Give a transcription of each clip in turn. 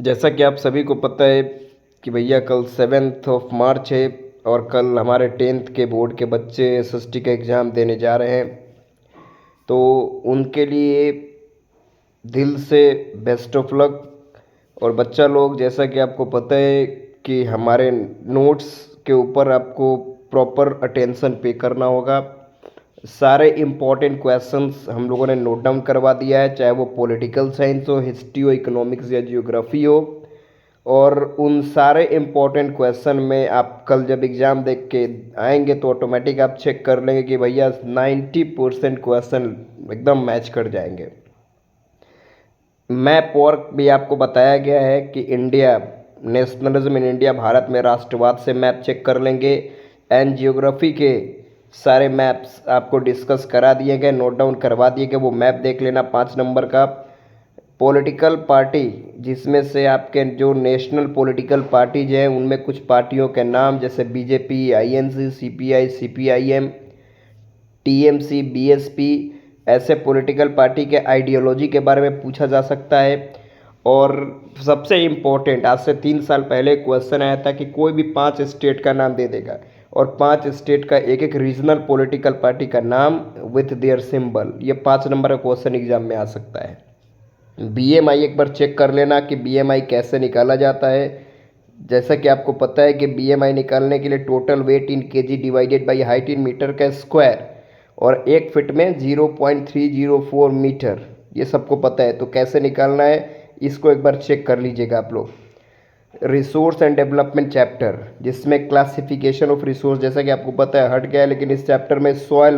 जैसा कि आप सभी को पता है कि भैया कल 7 मार्च है और कल हमारे 10th के बोर्ड के बच्चे एसएसटी का एग्ज़ाम देने जा रहे हैं। तो उनके लिए दिल से बेस्ट ऑफ लक। और बच्चा लोग, जैसा कि आपको पता है कि हमारे नोट्स के ऊपर आपको प्रॉपर अटेंशन पे करना होगा। सारे इम्पोर्टेंट क्वेश्चंस हम लोगों ने नोट डाउन करवा दिया है, चाहे वो पॉलिटिकल साइंस हो, हिस्ट्री हो, इकोनॉमिक्स या जियोग्राफी हो। और उन सारे इम्पोर्टेंट क्वेश्चन में आप कल जब एग्ज़ाम देख के आएंगे तो ऑटोमेटिक आप चेक कर लेंगे कि भैया 90% क्वेश्चन एकदम मैच कर जाएंगे। मैप वर्क भी आपको बताया गया है कि India, nationalism in India, Bharat में राष्ट्रवाद से मैप चेक कर लेंगे। एंड जियोग्राफी के सारे मैप्स आपको डिस्कस करा दिए गए, नोट डाउन करवा दिए गए, वो मैप देख लेना 5 नंबर का। पॉलिटिकल पार्टी, जिसमें से आपके जो नेशनल पॉलिटिकल पार्टीज हैं उनमें कुछ पार्टियों के नाम जैसे BJP, INC, CPI, CPIM, TMC, BSP, ऐसे पॉलिटिकल पार्टी के आइडियोलॉजी के बारे में पूछा जा सकता है। और सबसे इम्पोर्टेंट, आज से 3 साल पहले क्वेश्चन आया था कि कोई भी 5 स्टेट का नाम दे देगा और 5 स्टेट का एक एक रीजनल पॉलिटिकल पार्टी का नाम विथ देयर सिंबल। ये 5 नंबर का क्वेश्चन एग्जाम में आ सकता है। बीएमआई एक बार चेक कर लेना कि बीएमआई कैसे निकाला जाता है। जैसा कि आपको पता है कि बीएमआई निकालने के लिए total weight in kg divided by height in metre का स्क्वायर और 1 फीट में 0.304 मीटर, ये सबको पता है। तो कैसे निकालना है इसको एक बार चेक कर लीजिएगा आप लोग। रिसोर्स एंड डेवलपमेंट चैप्टर, जिसमें क्लासिफिकेशन ऑफ रिसोर्स, जैसा कि आपको पता है हट गया है, लेकिन इस चैप्टर में सॉयल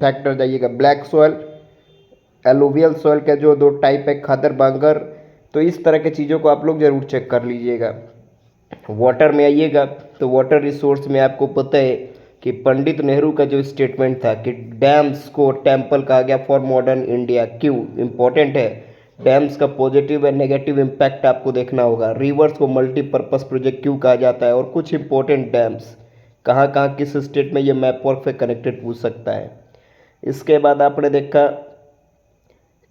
फैक्टर जाइएगा, ब्लैक सॉयल, एलुवियल सॉइल के जो 2 टाइप है, खादर बांगर। तो इस तरह की चीज़ों को आप लोग ज़रूर चेक कर लीजिएगा। वाटर में आइएगा तो वाटर रिसोर्स में आपको पता है कि पंडित नेहरू का जो स्टेटमेंट था कि डैम्स को टेम्पल कहा गया फॉर मॉडर्न इंडिया। क्यों इम्पोर्टेंट है? डैम्स का पॉजिटिव एंड नेगेटिव इम्पैक्ट आपको देखना होगा। रिवर्स को मल्टीपर्पज़ प्रोजेक्ट क्यों कहा जाता है और कुछ इंपॉर्टेंट डैम्स कहाँ कहाँ किस स्टेट में, ये मैप वर्क से कनेक्टेड पूछ सकता है। इसके बाद आपने देखा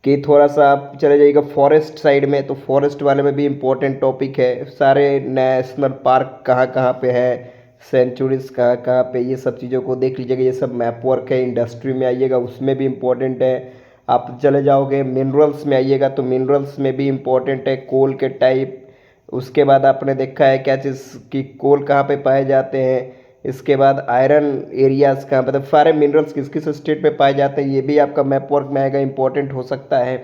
कि थोड़ा सा आप चले जाइएगा फॉरेस्ट साइड में, तो फॉरेस्ट वाले में भी इम्पोर्टेंट टॉपिक है। सारे नेशनल पार्क कहाँ कहाँ पे है, सेंचुरीज कहाँ कहाँ पे, ये सब चीज़ों को देख लीजिएगा। ये सब मैप वर्क है। इंडस्ट्री में आइएगा उसमें भी इम्पोर्टेंट है। आप चले जाओगे मिनरल्स में आइएगा तो मिनरल्स में भी इम्पोर्टेंट है, कोल के टाइप। उसके बाद आपने देखा है क्या चीज़ कि कोल कहाँ पे पाए जाते हैं। इसके बाद आयरन एरियाज़ कहाँ, मतलब सारे मिनरल्स किस किस स्टेट में पाए जाते हैं, ये भी आपका मैप वर्क में आएगा, इंपॉर्टेंट हो सकता है।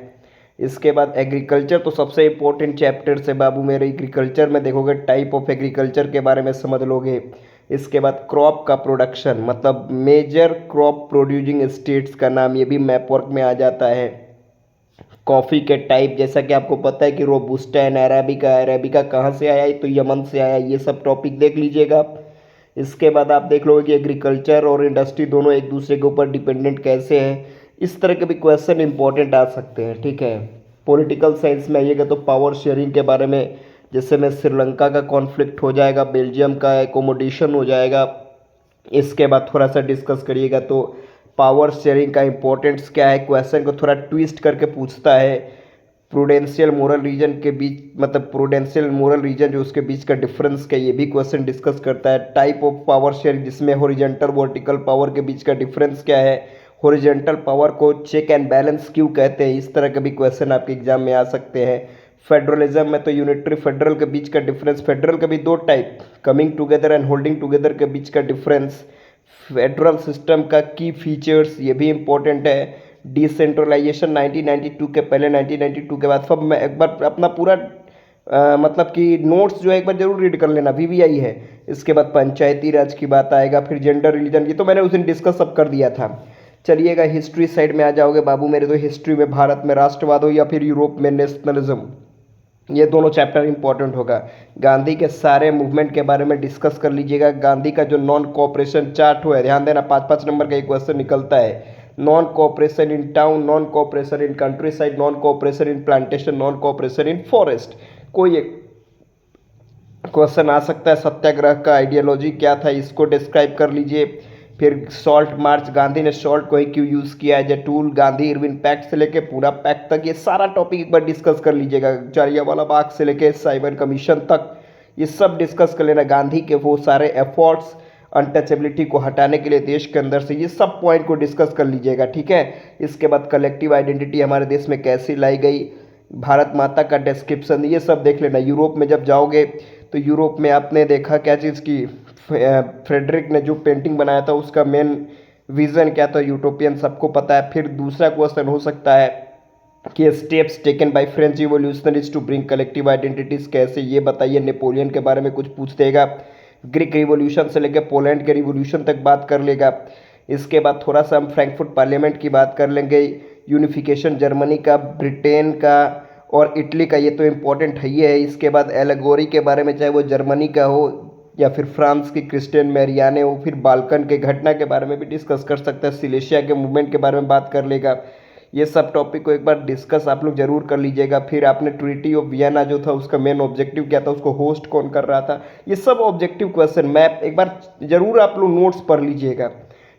इसके बाद एग्रीकल्चर तो सबसे इम्पोर्टेंट चैप्टर से बाबू मेरे। एग्रीकल्चर में देखोगे टाइप ऑफ एग्रीकल्चर के बारे में समझ लोगे। इसके बाद क्रॉप का प्रोडक्शन, मतलब मेजर क्रॉप प्रोड्यूसिंग स्टेट्स का नाम, ये भी मैप वर्क में आ जाता है। कॉफ़ी के टाइप, जैसा कि आपको पता है कि रोबुस्टा एंड अरेबिका, अरेबिका कहाँ से आया है तो यमन से आया, ये सब टॉपिक देख लीजिएगा आप। इसके बाद आप देख लोगे कि एग्रीकल्चर और इंडस्ट्री दोनों एक दूसरे के ऊपर डिपेंडेंट कैसे हैं। इस तरह के भी क्वेश्चन इंपॉर्टेंट आ सकते हैं, ठीक है। पॉलिटिकल साइंस में आइएगा तो पावर शेयरिंग के बारे में, जैसे में श्रीलंका का कॉन्फ्लिक्ट हो जाएगा, बेल्जियम का एकोमोडेशन हो जाएगा। इसके बाद थोड़ा सा डिस्कस करिएगा तो पावर शेयरिंग का इंपॉर्टेंस क्या है, क्वेश्चन को थोड़ा ट्विस्ट करके पूछता है। प्रूडेंशियल मोरल रीजन के बीच, मतलब प्रूडेंशियल मोरल रीजन जो उसके बीच का डिफरेंस क्या, ये भी क्वेश्चन डिस्कस करता है। टाइप ऑफ पावर शेयरिंग, जिसमें हॉरिजॉन्टल वर्टिकल पावर के बीच का डिफरेंस क्या है, हॉरिजॉन्टल पावर को चेक एंड बैलेंस क्यों कहते हैं, इस तरह के भी क्वेश्चन आपके एग्जाम में आ सकते हैं। फेडरलिज्म में तो यूनिटरी फेडरल के बीच का डिफरेंस, फेडरल के भी 2 type, coming together and holding together के बीच का डिफरेंस, फेडरल सिस्टम का की फीचर्स, ये भी इम्पोर्टेंट है। डिसेंट्रलाइजेशन 1992 के पहले, 1992 के बाद। सब मैं एक बार अपना पूरा मतलब कि नोट्स जो है एक बार जरूर रीड कर लेना, वीवीआई है। इसके बाद पंचायती राज की बात आएगा, फिर जेंडर रिलीजन, ये तो मैंने उस दिन डिस्कस सब कर दिया था। चलिएगा हिस्ट्री साइड में आ जाओगे बाबू मेरे, तो हिस्ट्री में भारत में राष्ट्रवाद हो या फिर यूरोप में नेशनलिज्म, ये दोनों चैप्टर इंपॉर्टेंट होगा। गांधी के सारे मूवमेंट के बारे में डिस्कस कर लीजिएगा। गांधी का जो नॉन कोऑपरेशन चार्ट हुआ है, ध्यान देना, 5-5 नंबर का एक क्वेश्चन निकलता है। Non cooperation in town, non cooperation in country side, non cooperation in plantation, non cooperation in forest, कोई एक क्वेश्चन आ सकता है। सत्याग्रह का आइडियोलॉजी क्या था, इसको डिस्क्राइब कर लीजिए। फिर सॉल्ट मार्च, गांधी ने सॉल्ट को ही क्यों यूज़ किया as a tool, Gandhi Irwin pact से लेके पूरा पैक्ट तक, ये सारा टॉपिक एक बार डिस्कस कर लीजिएगा। जालियांवाला बाग से लेके साइमन कमीशन तक ये सब डिस्कस कर लेना। गांधी के वो सारे एफर्ट्स अनटचेबिलिटी को हटाने के लिए देश के अंदर से, ये सब पॉइंट को डिस्कस कर लीजिएगा, ठीक है। इसके बाद कलेक्टिव आइडेंटिटी हमारे देश में कैसी लाई गई, भारत माता का डिस्क्रिप्शन, ये सब देख लेना। यूरोप में जब जाओगे तो यूरोप में आपने देखा क्या चीज़ की, फ्रेडरिक ने जो पेंटिंग बनाया था उसका मेन विजन क्या था, यूटोपियन, सबको पता है। फिर दूसरा क्वेश्चन हो सकता है कि steps taken by French revolutionaries to bring collective identities, कैसे, ये बताइए। नेपोलियन के बारे में कुछ पूछ देगा, ग्रीक रिवॉल्यूशन से लेकर पोलैंड के रिवॉल्यूशन तक बात कर लेगा। इसके बाद थोड़ा सा हम फ्रैंकफर्ट पार्लियामेंट की बात कर लेंगे, यूनिफिकेशन जर्मनी का, ब्रिटेन का और इटली का, ये तो इम्पोर्टेंट है ही है। इसके बाद एलेगोरी के बारे में, चाहे वो जर्मनी का हो या फिर फ्रांस की क्रिस्टियन मैरियाने हो, फिर बाल्कन के घटना के बारे में भी डिस्कस कर सकते हैं, सिलेशिया के मूवमेंट के बारे में बात कर लेगा। ये सब टॉपिक को एक बार डिस्कस आप लोग जरूर कर लीजिएगा। फिर आपने ट्रीटी ऑफ वियना जो था उसका मेन ऑब्जेक्टिव क्या था, उसको होस्ट कौन कर रहा था, ये सब ऑब्जेक्टिव क्वेश्चन मैप एक बार जरूर आप लोग नोट्स पढ़ लीजिएगा।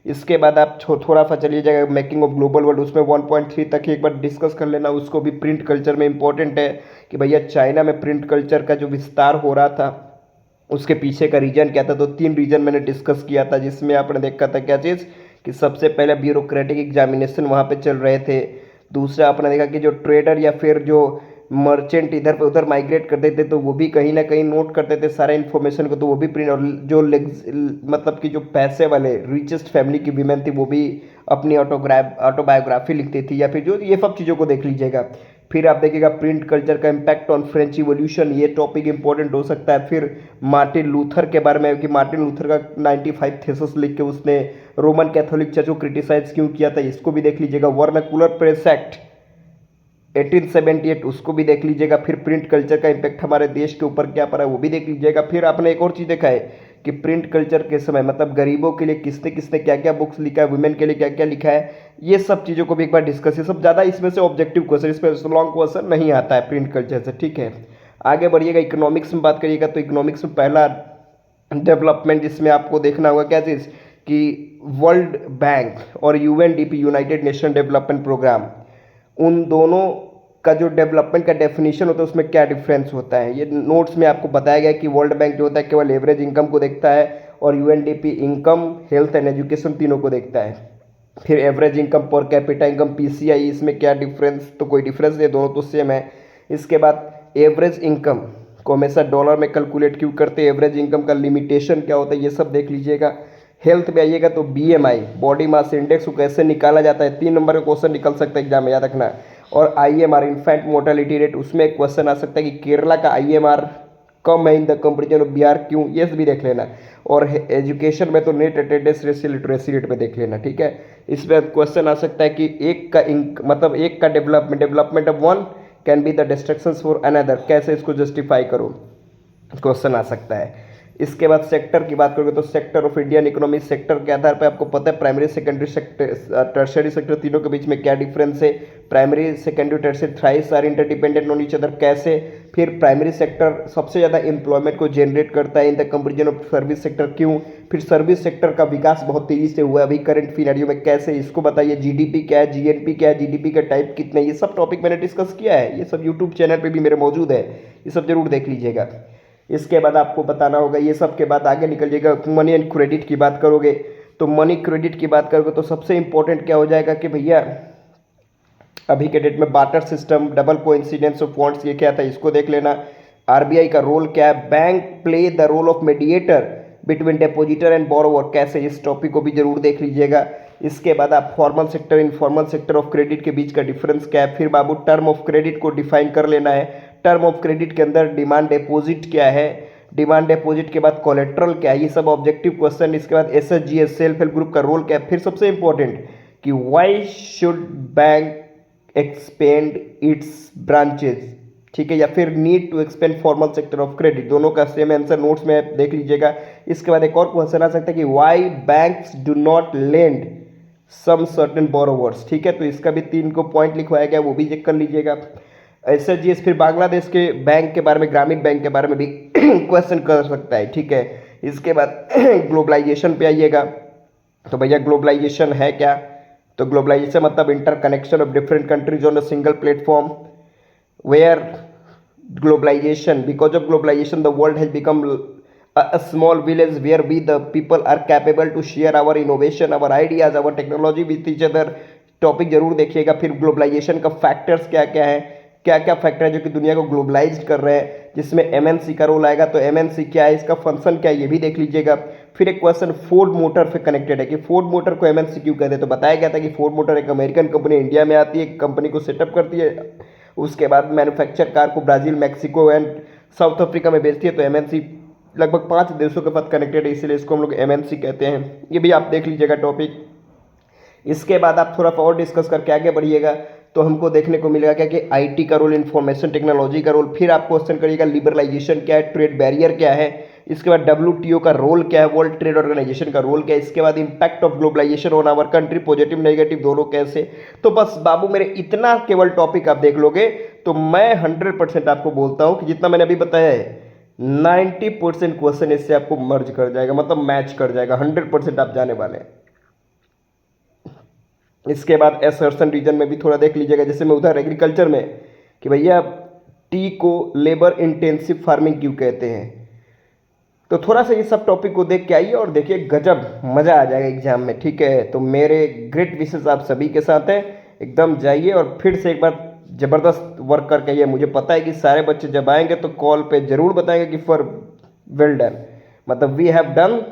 इसके बाद आप थोड़ा सा चलिए जाएगा मेकिंग ऑफ ग्लोबल वर्ल्ड, उसमें 1.3 तक ही एक बार डिस्कस कर लेना। उसको भी प्रिंट कल्चर में इंपॉर्टेंट है कि भैया चाइना में प्रिंट कल्चर का जो विस्तार हो रहा था उसके पीछे का रीजन क्या था। तो 3 रीजन मैंने डिस्कस किया था, जिसमें आपने देखा था क्या चीज़ कि सबसे पहले ब्यूरोक्रेटिक एग्जामिनेशन वहाँ पे चल रहे थे। दूसरा आपने देखा कि जो ट्रेडर या फिर जो मर्चेंट इधर पे उधर माइग्रेट करते थे तो वो भी कहीं ना कहीं नोट करते थे सारे इन्फॉर्मेशन को, तो वो भी प्रिंट, और जो मतलब कि जो पैसे वाले रिचेस्ट फैमिली की वीमेन थी वो भी अपनी ऑटोबायोग्राफी लिखती थी, या फिर जो ये सब चीज़ों को देख लीजिएगा। फिर आप देखिएगा प्रिंट कल्चर का इम्पैक्ट ऑन फ्रेंच रिवॉल्यूशन, ये टॉपिक इंपॉर्टेंट हो सकता है। फिर मार्टिन लूथर के बारे में कि मार्टिन लूथर का 95 थीसिस लिख के उसने रोमन कैथोलिक चर्च को क्रिटिसाइज क्यों किया था, इसको भी देख लीजिएगा। वर्नाकुलर प्रेस एक्ट 1878, उसको भी देख लीजिएगा। फिर प्रिंट कल्चर का इम्पैक्ट हमारे देश के ऊपर क्या पड़ा है वो भी देख लीजिएगा। फिर आपने एक और चीज़ देखा है कि प्रिंट कल्चर के समय मतलब गरीबों के लिए किसने किसने क्या क्या बुक्स लिखा है, वुमेन के लिए क्या क्या लिखा है, ये सब चीज़ों को भी एक बार डिस्कस, ये सब ज़्यादा इसमें से ऑब्जेक्टिव क्वेश्चन, इसमें लॉन्ग क्वेश्चन नहीं आता है प्रिंट कल्चर से, ठीक है। आगे बढ़िएगा, इकोनॉमिक्स में बात करिएगा तो इकोनॉमिक्स में पहला डेवलपमेंट जिसमें आपको देखना होगा क्या चीज़ कि वर्ल्ड बैंक और UNDP, United Nation Development Programme, उन दोनों का जो डेवलपमेंट का डेफिनेशन होता है उसमें क्या डिफरेंस होता है, ये नोट्स में आपको बताया गया कि वर्ल्ड बैंक जो होता है केवल एवरेज इनकम को देखता है और UNDP income, health and education तीनों को देखता है। फिर average income, per capita income, PCI, इसमें क्या डिफरेंस, तो कोई डिफरेंस नहीं, दोनों तो सेम है। इसके बाद एवरेज इनकम को हमेशा डॉलर में कैलकुलेट क्यों करते हैं, एवरेज इनकम का लिमिटेशन क्या होता है, ये सब देख लीजिएगा। हेल्थ में आइएगा तो बीएमआई, बॉडी मास इंडेक्स को कैसे निकाला जाता है, 3 नंबर का क्वेश्चन निकल सकता है एग्जाम में, याद रखना। और आईएमआर, इन्फेंट मोर्टेलिटी रेट, उसमें एक क्वेश्चन आ सकता है कि केरला का आईएमआर कम है in the comparison of Bihar, क्यों, ये भी देख लेना। और एजुकेशन में तो net attendance ratio, literacy rate में देख लेना, ठीक है। इसमें क्वेश्चन आ सकता है कि एक का मतलब एक का development of one can be the destructions for another, कैसे इसको जस्टिफाई करो, क्वेश्चन आ सकता है। इसके बाद सेक्टर की बात करोगे तो sector of Indian economy, sector के आधार पर आपको पता है primary secondary sector tertiary sector तीनों के बीच में क्या डिफरेंस है, primary secondary tertiary thrice are interdependent on each other, कैसे। फिर प्राइमरी सेक्टर सबसे ज़्यादा एम्प्लॉयमेंट को जनरेट करता है in the comparison of service sector, क्यों। फिर सर्विस सेक्टर का विकास बहुत तेज़ी से हुआ है अभी करंट सिनेरियो में, कैसे, इसको बताइए। जीडीपी क्या है, जीएनपी क्या है, जीडीपी का टाइप कितने, ये सब टॉपिक मैंने डिस्कस किया है, ये सब यूट्यूब चैनल पर भी मेरे मौजूद है, ये सब जरूर देख लीजिएगा। इसके बाद आपको बताना होगा, ये सब के बाद आगे निकलिएगा। मनी एंड क्रेडिट की बात करोगे तो मनी क्रेडिट की बात करोगे तो सबसे इंपॉर्टेंट क्या हो जाएगा कि भैया अभी के डेट में barter system, double coincidence of funds, ये क्या था इसको देख लेना। आरबीआई का रोल क्या है, bank play the role of mediator between depositor and borrower, कैसे, इस टॉपिक को भी जरूर देख लीजिएगा। इसके बाद आप formal sector, informal sector of credit के बीच का डिफरेंस क्या है। फिर बाबू टर्म ऑफ क्रेडिट को डिफाइन कर लेना है। टर्म ऑफ क्रेडिट के अंदर डिमांड डिपॉजिट क्या है, डिमांड डिपॉजिट के बाद कोलेट्रल क्या है, ये सब ऑब्जेक्टिव क्वेश्चन। इसके बाद एसएचजीएस, सेल्फ हेल्प ग्रुप का रोल क्या है। फिर सबसे इंपॉर्टेंट कि why should bank expand its branches, ठीक है, या फिर need to expand formal sector of credit, दोनों का सेम आंसर नोट्स में देख लीजिएगा। इसके बाद एक और क्वेश्चन आ सकता है कि why banks do not lend some certain borrowers, ठीक है, तो इसका भी 3 को पॉइंट लिखवाया गया, वो भी चेक कर लीजिएगा। एसएचजीएस फिर बांग्लादेश के बैंक के बारे में, ग्रामीण बैंक के बारे में भी क्वेश्चन कर सकता है, ठीक है। इसके बाद ग्लोबलाइजेशन पे आइएगा तो भैया ग्लोबलाइजेशन है क्या? तो ग्लोबलाइजेशन मतलब interconnection of different countries on a single platform, where globalization, because of globalization the world has become a small village where we the people are capable to share our innovation, our ideas, our technology with each other। Topic जरूर देखिएगा। फिर globalisation का factors क्या क्या है, क्या क्या factor है जो कि दुनिया को ग्लोबलाइज कर रहे हैं, जिसमें एमएनसी का रोल आएगा। तो एमएनसी क्या है, इसका फंक्शन क्या है, ये भी देख लीजिएगा। फिर एक क्वेश्चन फोर्ड मोटर से कनेक्टेड है कि फोर्ड मोटर को एमएनसी क्यों कहते हैं। तो बताया गया था कि फोर्ड मोटर एक अमेरिकन कंपनी इंडिया में आती है, कंपनी को सेटअप करती है, उसके बाद मैन्युफैक्चर कार को Brazil, Mexico and south Africa में बेचती है। तो एमएनसी लगभग 5 देशों के साथ कनेक्टेड है, इसीलिए इसको हम लोग एमएनसी कहते हैं। ये भी आप देख लीजिएगा टॉपिक। इसके बाद आप थोड़ा सा और डिस्कस करके आगे बढ़िएगा तो हमको देखने को मिलेगा क्या कि आईटी का रोल, इंफॉर्मेशन टेक्नोलॉजी का रोल। फिर आप क्वेश्चन करिएगा लिबरलाइजेशन क्या है, ट्रेड बैरियर क्या है। इसके बाद डब्ल्यूटीओ का रोल क्या है, वर्ल्ड ट्रेड ऑर्गेनाइजेशन का रोल क्या है। इसके बाद impact of globalisation on our country, positive negative दोनों कैसे। तो बस बाबू मेरे इतना केवल टॉपिक आप देख लोगे तो मैं 100% आपको बोलता हूं कि जितना मैंने अभी बताया है 90% क्वेश्चन इससे आपको मर्ज कर जाएगा, मतलब मैच कर जाएगा। 100% आप जाने वाले हैं। इसके बाद असर्शन रीजन में भी थोड़ा देख लीजिएगा, जैसे मैं उधर एग्रीकल्चर में कि भैया टी को लेबर इंटेंसिव फार्मिंग क्यों कहते हैं। तो थोड़ा सा ये सब टॉपिक को देख के आइए और देखिए गजब मज़ा आ जाएगा एग्जाम में, ठीक है। तो मेरे ग्रेट विशेस आप सभी के साथ हैं, एकदम जाइए और फिर से एक बार ज़बरदस्त वर्क करके आइए। मुझे पता है कि सारे बच्चे जब आएंगे तो कॉल पे ज़रूर बताएंगे कि फॉर वेल डन, मतलब we have done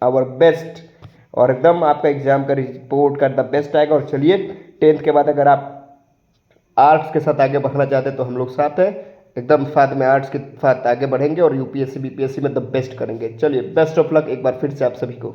our best, और एकदम आपका एग्जाम का रिपोर्ट का द बेस्ट आएगा। और चलिए 10th के बाद अगर आप आर्ट्स के साथ आगे बढ़ना चाहते हैं तो हम लोग साथ हैं, एकदम साथ में आर्ट्स के साथ आगे बढ़ेंगे और यूपीएससी बीपीएससी में द बेस्ट करेंगे। चलिए बेस्ट ऑफ लक एक बार फिर से आप सभी को।